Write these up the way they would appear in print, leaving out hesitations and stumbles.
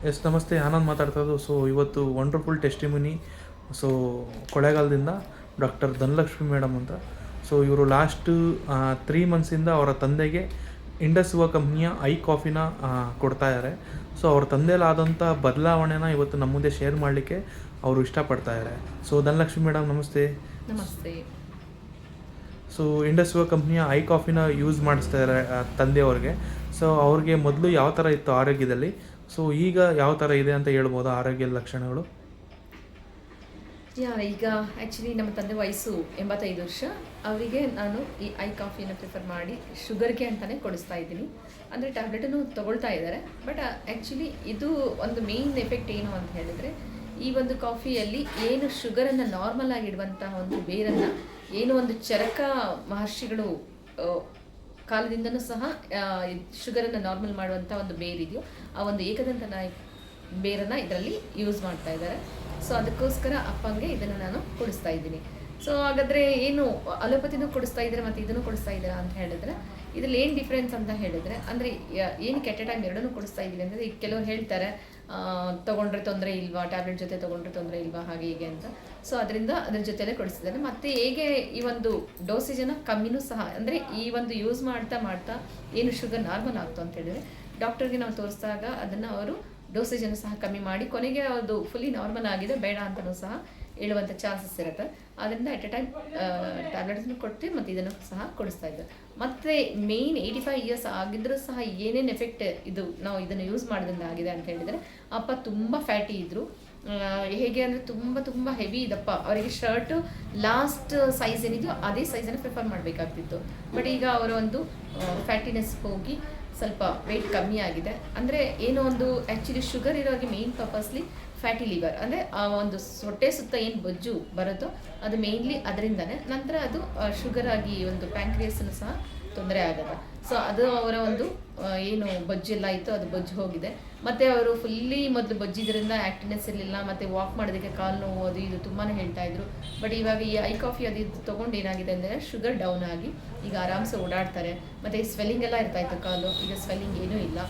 S ನಮಸ್ತೆ, ಆನಂದ್ ಮಾತಾಡ್ತಾ ಇರೋದು. ಸೊ ಇವತ್ತು ವಂಡರ್ಫುಲ್ ಟೆಸ್ಟಿಮನಿ. ಸೊ ಕೊಳ್ಳೇಗಾಲದಿಂದ ಡಾಕ್ಟರ್ ಧನಲಕ್ಷ್ಮಿ ಮೇಡಮ್ ಅಂತ. ಸೊ ಇವರು ಲಾಸ್ಟ್ 3 ಮಂತ್ಸಿಂದ ಅವರ ತಂದೆಗೆ ಇಂಡಸ್ವ ಕಂಪ್ನಿಯ ಐ ಕಾಫಿನ ಕೊಡ್ತಾ ಇದ್ದಾರೆ. ಸೊ ಅವ್ರ ತಂದೆಲಾದಂಥ ಬದಲಾವಣೆನ ಇವತ್ತು ನಮ್ಮ ಮುಂದೆ ಶೇರ್ ಮಾಡಲಿಕ್ಕೆ ಅವರು ಇಷ್ಟಪಡ್ತಾ ಇದ್ದಾರೆ. ಸೊ ಧನಲಕ್ಷ್ಮಿ ಮೇಡಮ್ ನಮಸ್ತೆ. ನಮಸ್ತೆ. ಸೊ ಇಂಡಸ್ವ ಕಂಪ್ನಿಯ ಐ ಕಾಫಿನ ಯೂಸ್ ಮಾಡಿಸ್ತಾ ಇದ್ದಾರೆ ತಂದೆಯವ್ರಿಗೆ. ಸೊ ಅವ್ರಿಗೆ ಮೊದಲು ಯಾವ ಥರ ಇತ್ತು ಆರೋಗ್ಯದಲ್ಲಿ, ಸೊ ಈಗ ಯಾವ ಥರ ಇದೆ ಅಂತ ಹೇಳ್ಬೋದು ಆರೋಗ್ಯದ ಲಕ್ಷಣಗಳು? ಈಗ ಆ್ಯಕ್ಚುಲಿ ನಮ್ಮ ತಂದೆ ವಯಸ್ಸು 85 ವರ್ಷ. ಅವರಿಗೆ ನಾನು ಈ ಐ ಕಾಫಿಯನ್ನು ಪ್ರಿಫರ್ ಮಾಡಿ ಶುಗರ್ಗೆ ಅಂತಲೇ ಕೊಡಿಸ್ತಾ ಇದ್ದೀನಿ. ಅಂದರೆ ಟ್ಯಾಬ್ಲೆಟನ್ನು ತೊಗೊಳ್ತಾ ಇದ್ದಾರೆ. ಬಟ್ ಆ್ಯಕ್ಚುಲಿ ಇದು ಒಂದು ಮೇಯ್ನ್ ಎಫೆಕ್ಟ್ ಏನು ಅಂತ ಹೇಳಿದರೆ, ಈ ಒಂದು ಕಾಫಿಯಲ್ಲಿ ಏನು ಶುಗರನ್ನು ನಾರ್ಮಲ್ ಆಗಿಡುವಂತಹ ಒಂದು ಬೇರನ್ನು, ಏನು ಒಂದು ಚರಕ ಮಹರ್ಷಿಗಳು ಕಾಲದಿಂದನೂ ಸಹ ಶುಗರನ್ನು ನಾರ್ಮಲ್ ಮಾಡುವಂಥ ಒಂದು ಬೇರಿದೆಯೋ, ಆ ಒಂದು ಏಕದಂತ ಬೇರನ್ನು ಇದರಲ್ಲಿ ಯೂಸ್ ಮಾಡ್ತಾ ಇದ್ದಾರೆ. ಸೊ ಅದಕ್ಕೋಸ್ಕರ ಅಪ್ಪಂಗೆ ಇದನ್ನು ನಾನು ಕೊಡಿಸ್ತಾ ಇದ್ದೀನಿ. ಸೊ ಹಾಗಾದರೆ ಏನು ಅಲೋಪತಿನೂ ಕೊಡಿಸ್ತಾ ಇದ್ದಾರೆ ಮತ್ತು ಇದನ್ನು ಕೊಡಿಸ್ತಾ ಇದ್ದೀರಾ ಅಂತ ಹೇಳಿದ್ರೆ, ಇದರಲ್ಲಿ ಏನು ಡಿಫ್ರೆನ್ಸ್ ಅಂತ ಹೇಳಿದರೆ, ಅಂದರೆ ಏನಕ್ಕೆ ಎಟ್ ಎ ಟೈಮ್ ಎರಡನ್ನೂ ಕೊಡಿಸ್ತಾ ಇದ್ದೀವಿ ಅಂದರೆ, ಈಗ ಕೆಲವರು ಹೇಳ್ತಾರೆ ತೊಗೊಂಡ್ರೆ ತೊಂದರೆ ಇಲ್ವಾ, ಟ್ಯಾಬ್ಲೆಟ್ ಜೊತೆ ತೊಗೊಂಡ್ರೆ ತೊಂದರೆ ಇಲ್ವಾ, ಹಾಗೆ ಹೀಗೆ ಅಂತ. ಸೊ ಅದರಿಂದ ಅದ್ರ ಜೊತೆಲೇ ಕೊಡಿಸ್ತಿದ್ದಾರೆ. ಮತ್ತು ಹೇಗೆ ಈ ಒಂದು ಡೋಸೇಜನ್ನು ಕಮ್ಮಿನೂ ಸಹ, ಅಂದರೆ ಈ ಒಂದು ಯೂಸ್ ಮಾಡ್ತಾ ಮಾಡ್ತಾ ಏನು ಶುಗರ್ ನಾರ್ಮಲ್ ಆಗ್ತು ಅಂತ ಹೇಳಿದರೆ, ಡಾಕ್ಟರ್ಗೆ ನಾವು ತೋರಿಸಿದಾಗ ಅದನ್ನು ಅವರು ಡೋಸೇಜನ್ನು ಸಹ ಕಮ್ಮಿ ಮಾಡಿ ಕೊನೆಗೆ ಅದು ಫುಲ್ಲಿ ನಾರ್ಮಲ್ ಆಗಿದೆ, ಬೇಡ ಅಂತಲೂ ಸಹ ಹೇಳುವಂಥ ಚಾನ್ಸಸ್ ಇರುತ್ತೆ. ಆದ್ದರಿಂದ ಎಟ್ ಎ ಟೈಮ್ ಟ್ಯಾಬ್ಲೆಟ್ಸನ್ನು ಕೊಟ್ಟು ಮತ್ತು ಇದನ್ನು ಸಹ ಕೊಡಿಸ್ತಾ ಇದ್ದಾರೆ. ಮತ್ತು ಮೇಯ್ನ್ 85 ಇಯರ್ಸ್ ಆಗಿದ್ದರೂ ಸಹ ಏನೇನು ಎಫೆಕ್ಟ್ ಇದು ನಾವು ಇದನ್ನು ಯೂಸ್ ಮಾಡೋದ್ರಿಂದ ಆಗಿದೆ ಅಂತ ಹೇಳಿದರೆ, ಅಪ್ಪ ತುಂಬ ಫ್ಯಾಟಿ ಇದ್ದರು. ಹೇಗೆ ಅಂದರೆ ತುಂಬ ಹೆವಿ ಇದಪ್ಪ. ಅವರಿಗೆ ಶರ್ಟು ಲಾಸ್ಟ್ ಸೈಜ್ ಏನಿದೆಯೋ ಅದೇ ಸೈಜನ್ನು ಪ್ರಿಫರ್ ಮಾಡಬೇಕಾಗ್ತಿತ್ತು. ಬಟ್ ಈಗ ಅವರ ಒಂದು ಫ್ಯಾಟಿನೆಸ್ ಹೋಗಿ ಸ್ವಲ್ಪ ವೆಯ್ಟ್ ಕಮ್ಮಿ ಆಗಿದೆ. ಅಂದರೆ ಏನೋ ಒಂದು ಆ್ಯಕ್ಚುಲಿ ಶುಗರ್ ಇರೋರಿಗೆ ಮೇಯ್ನ್ ಪರ್ಪಸ್ಲಿ ಫ್ಯಾಟಿ ಲಿವರ್, ಅಂದರೆ ಆ ಒಂದು ಹೊಟ್ಟೆ ಸುತ್ತ ಏನು ಬೊಜ್ಜು ಬರುತ್ತೋ ಅದು ಮೇಯ್ನ್ಲಿ ಅದರಿಂದನೇ. ನಂತರ ಅದು ಶುಗರ್ ಆಗಿ ಒಂದು ಪ್ಯಾಂಕ್ರಿಯಸ್ಸನ್ನು ಸಹ ತೊಂದರೆ ಆಗುತ್ತೆ. ಸೊ ಅದು ಅವರ ಒಂದು ಏನು ಬೊಜ್ಜೆಲ್ಲ ಇತ್ತು ಅದು ಬೊಜ್ಜು ಹೋಗಿದೆ. ಮತ್ತು ಅವರು ಫುಲ್ಲಿ ಮೊದಲು ಬೊಜ್ಜಿದ್ರಿಂದ ಆ್ಯಕ್ಟಿವ್ನೆಸ್ ಇರಲಿಲ್ಲ, ಮತ್ತು ವಾಕ್ ಮಾಡೋದಕ್ಕೆ ಕಾಲು ನೋವು ಅದು ಇದು ತುಂಬಾ ಹೇಳ್ತಾಯಿದ್ರು. ಬಟ್ ಇವಾಗ ಈ ಐ ಕಾಫಿ ಅದು ಇದು ತೊಗೊಂಡು ಏನಾಗಿದೆ ಅಂದರೆ ಶುಗರ್ ಡೌನ್ ಆಗಿ ಈಗ ಆರಾಮ್ಸೆ ಓಡಾಡ್ತಾರೆ. ಮತ್ತು ಈ ಸ್ವೆಲ್ಲಿಂಗ್ ಎಲ್ಲ ಇರ್ತಾಯಿತ್ತು ಕಾಲು, ಈಗ ಸ್ವೆಲ್ಲಿಂಗ್ ಏನೂ ಇಲ್ಲ,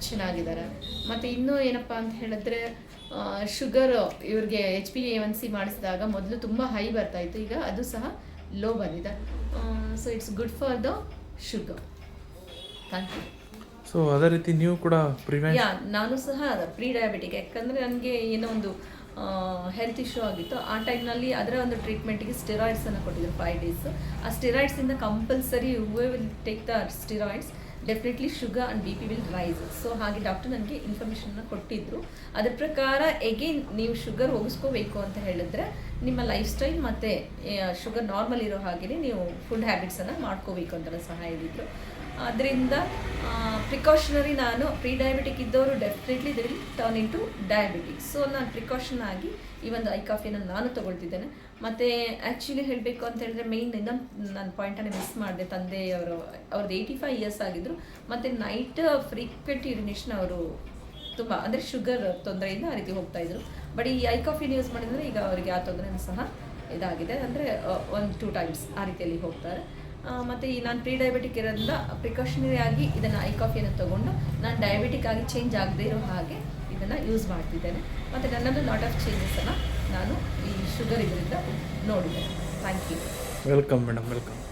ಚೆನ್ನಾಗಿದ್ದಾರೆ. ಮತ್ತು ಇನ್ನೂ ಏನಪ್ಪ ಅಂತ ಹೇಳಿದ್ರೆ, ಶುಗರ್ ಇವ್ರಿಗೆ HbA1c ಮಾಡಿಸಿದಾಗ ಮೊದಲು ತುಂಬ ಹೈ ಬರ್ತಾಯಿತ್ತು, ಈಗ ಅದು ಸಹ ಲೋ ಬಂದಿದೆ. So it's good for the sugar. Thank you. So ಅದೇ ರೀತಿ ನೀವು ಕೂಡ ನಾನು ಸಹ ಪ್ರೀ ಡಯಾಬಿಟಿಕ್. ಯಾಕಂದರೆ ನನಗೆ ಏನೋ ಒಂದು ಹೆಲ್ತ್ ಇಶ್ಯೂ ಆಗಿತ್ತು. ಆ ಟೈಮ್ನಲ್ಲಿ ಅದರ ಒಂದು ಟ್ರೀಟ್ಮೆಂಟಿಗೆ ಸ್ಟೆರಾಯ್ಡ್ಸನ್ನು ಕೊಟ್ಟಿದ್ರು 5 ಡೇಸ್. ಆ ಸ್ಟೆರಾಯ್ಡ್ಸಿಂದ compulsory who will take the steroids definitely sugar and BP will rise. So ಹಾಗೆ ಡಾಕ್ಟರ್ ನನಗೆ ಇನ್ಫಾರ್ಮೇಷನ್ನ ಕೊಟ್ಟಿದ್ದರು. ಅದ್ರ ಪ್ರಕಾರ ಎಗೇನ್ ನೀವು ಶುಗರ್ ಹೋಗಿಸ್ಕೋಬೇಕು ಅಂತ ಹೇಳಿದ್ರೆ ನಿಮ್ಮ ಲೈಫ್ ಸ್ಟೈಲ್ ಮತ್ತು ಶುಗರ್ ನಾರ್ಮಲ್ ಇರೋ ಹಾಗೆ ನೀವು ಫುಡ್ ಹ್ಯಾಬಿಟ್ಸನ್ನು ಮಾಡ್ಕೋಬೇಕು ಅಂತ ಸಹ ಹೇಳಿದರು. ಅದರಿಂದ ಪ್ರಿಕಾಷನರಿ ನಾನು ಪ್ರೀ ಡಯಾಬಿಟಿಕ್ ಇದ್ದವರು definitely they will turn into diabetics. So ನಾನು ಪ್ರಿಕಾಷನ್ ಆಗಿ ಈ ಒಂದು ಐ ಕಾಫಿಯನ್ನು ನಾನು ತೊಗೊಳ್ತಿದ್ದೇನೆ. ಮತ್ತು ಆ್ಯಕ್ಚುಲಿ ಹೇಳಬೇಕು ಅಂತ ಹೇಳಿದ್ರೆ ಮೇಯ್ನ್ ನನ್ನ ಪಾಯಿಂಟನ್ನು ಮಿಸ್ ಮಾಡಿದೆ. ತಂದೆಯವರು ಅವ್ರದ್ದು 85 ಇಯರ್ಸ್ ಆಗಿದ್ದರು. ಮತ್ತು ನೈಟ್ ಫ್ರೀಕ್ವೆಂಟ್ ಯೂರಿನೇಷನ್ ಅವರು ತುಂಬ, ಅಂದರೆ ಶುಗರ್ ತೊಂದರೆಯಿಂದ ಆ ರೀತಿ ಹೋಗ್ತಾಯಿದ್ರು. ಬಟ್ ಈ ಐ ಕಾಫಿನ ಯೂಸ್ ಮಾಡಿದರೆ ಈಗ ಅವರಿಗೆ ಆ ತೊಂದರೆನೂ ಸಹ ಇದಾಗಿದೆ. ಅಂದರೆ 1-2 ಟೈಮ್ಸ್ ಆ ರೀತಿಯಲ್ಲಿ ಹೋಗ್ತಾರೆ. ಮತ್ತು ಈ ನಾನು ಪ್ರೀ ಡಯಾಬಿಟಿಕ್ ಇರೋದ್ರಿಂದ ಪ್ರಿಕಾಷನರಿ ಆಗಿ ಇದನ್ನು ಐ ಕಾಫಿಯನ್ನು ತೊಗೊಂಡು ನಾನು ಡಯಾಬಿಟಿಕ್ ಆಗಿ ಚೇಂಜ್ ಆಗದೇ ಇರೋ ಹಾಗೆ ಇದನ್ನು ಯೂಸ್ ಮಾಡ್ತಿದ್ದೇನೆ. ಮತ್ತು ನನ್ನದು ಲಾಟ್ ಆಫ್ ಚೇಂಜಸನ್ನು ನಾನು ಈ ಶುಗರ್ ಇದರಿಂದ ನೋಡಿದ್ದೇನೆ. Thank you. Welcome madam, welcome.